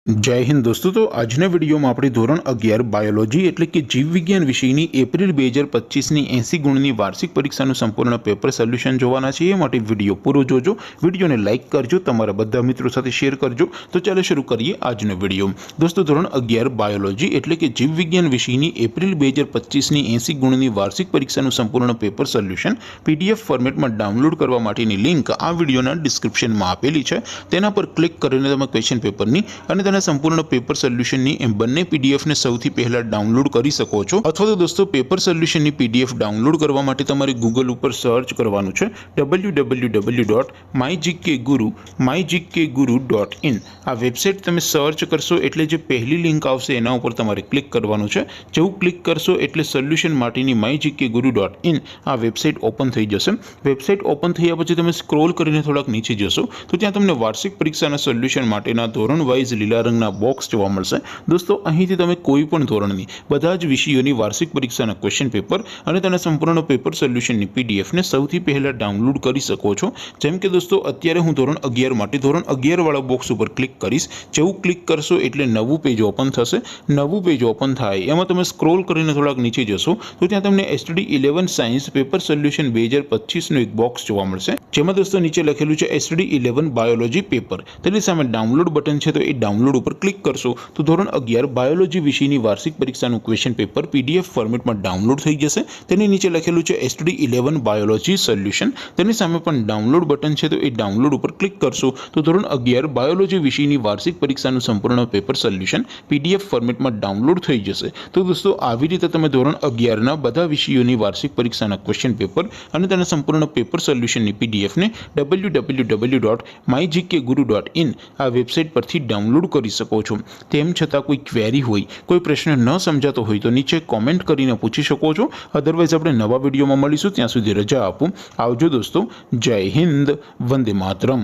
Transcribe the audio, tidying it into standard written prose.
जय हिंद दोस्तों। तो આજના વિડીયોમાં આપણે ધોરણ 11 બાયોલોજી એટલે કે જીવ વિજ્ઞાન વિષયની એપ્રિલ 2025ની 80 ગુણની વાર્ષિક પરીક્ષાનું સંપૂર્ણ પેપર સોલ્યુશન જોવાના છે। એ માટે વિડીયો પૂરો જોજો, વિડીયોને લાઇક કરજો, તમારા બધા મિત્રો સાથે શેર કરજો। તો ચાલો શરૂ કરીએ આજનો વિડીયો। દોસ્તો ધોરણ 11 બાયોલોજી એટલે કે જીવ વિજ્ઞાન વિષયની એપ્રિલ 2025ની 80 ગુણની વાર્ષિક પરીક્ષાનું સંપૂર્ણ પેપર સોલ્યુશન પીડીએફ ફોર્મેટમાં ડાઉનલોડ કરવા માટેની લિંક આ વિડીયોના ડિસ્ક્રિપ્શનમાં આપેલી છે। તેના પર ક્લિક કરીને તમે ક્વેશ્ચન પેપરની અને તેના સંપૂर्ण પેપર સોલ્યુશનની એમ બંને પીડીએફને સૌથી પહેલા ડાઉનલોડ કરી શકો છો। અથવા તો દોસ્તો પેપર સોલ્યુશનની પીડીએફ ડાઉનલોડ કરવા માટે તમારે ગૂગલ ઉપર સર્ચ કરવાનું છે www.mygkguru.in। આ વેબસાઇટ તમે સર્ચ કરશો એટલે જે પહેલી લિંક આવશે એના ઉપર તમારે ક્લિક કરવાનું છે। જેવું ક્લિક કરશો એટલે સોલ્યુશન માટેની mygkguru.in આ વેબસાઇટ ઓપન થઈ જશે। વેબસાઇટ ઓપન થયા પછી તમે સ્ક્રોલ કરીને થોડાક નીચે જશો તો ત્યાં તમને વાર્ષિક પરીક્ષાના સોલ્યુશન માટેના ધોરણ વાઇઝ લીલા રંગના બોક્સ જોવા મળશે। દોસ્તો અહીંથી તમે કોઈ પણ ધોરણની બધા જ વિષયોની વાર્ષિક પરીક્ષાના ક્વેશ્ચન પેપર અને તેના સંપૂર્ણ પેપર સોલ્યુશનની પીડીએફને સૌથી પહેલા ડાઉનલોડ કરી શકો છો। જેમ કે દોસ્તો અત્યારે હું ધોરણ 11 માટે ધોરણ 11 વાળા બોક્સ ઉપર ક્લિક કરીશ। જેવું ક્લિક કરશો એટલે નવું પેજ ઓપન થશે। નવું પેજ ઓપન થાય એમાં તમે સ્ક્રોલ કરીને થોડાક નીચે જશો તો ત્યાં તમને STD 11 સાયન્સ પેપર સોલ્યુશન 2025નું એક બોક્સ જોવા મળશે, જેમાં દોસ્તો નીચે લખેલું છે STD 11 બાયોલોજી પેપર। તેની સામે ડાઉનલોડ બટન છે, તો એ ડાઉનલોડ ઉપર ક્લિક કરશો તો ધોરણ 11 બાયોલોજી વિષયની વાર્ષિક પરીક્ષાનું ક્વેશ્ચન પેપર પીડીએફ ફોર્મેટમાં ડાઉનલોડ થઈ જશે। તેની નીચે લખેલું છે STD 11 બાયોલોજી સોલ્યુશન। તેની સામે પણ ડાઉનલોડ બટન છે, તો એ ડાઉનલોડ ઉપર ક્લિક કરશો તો ધોરણ 11 બાયોલોજી વિષયની વાર્ષિક પરીક્ષાનું સંપૂર્ણ પેપર સોલ્યુશન પીડીએફ ફોર્મેટમાં ડાઉનલોડ થઈ જશે। તો દોસ્તો આવી રીતે તમે ધોરણ 11ના બધા વિષયોની વાર્ષિક પરીક્ષાના ક્વેશ્ચન પેપર અને તેના સંપૂર્ણ પેપર સોલ્યુશનની પીડીએફને www.mygkguru.in આ વેબસાઇટ પરથી ડાઉનલોડ કરી શકો છો। તેમ છતાં કોઈ ક્વેરી હોય, કોઈ પ્રશ્ન ન સમજાતો હોય તો નીચે કોમેન્ટ કરીને પૂછી શકો છો। અધરવાઇઝ આપણે નવા વિડીયોમાં મળીશું, ત્યાં સુધી રજા આપો। આવજો દોસ્તો, જય હિન્દ, વંદે માતરમ।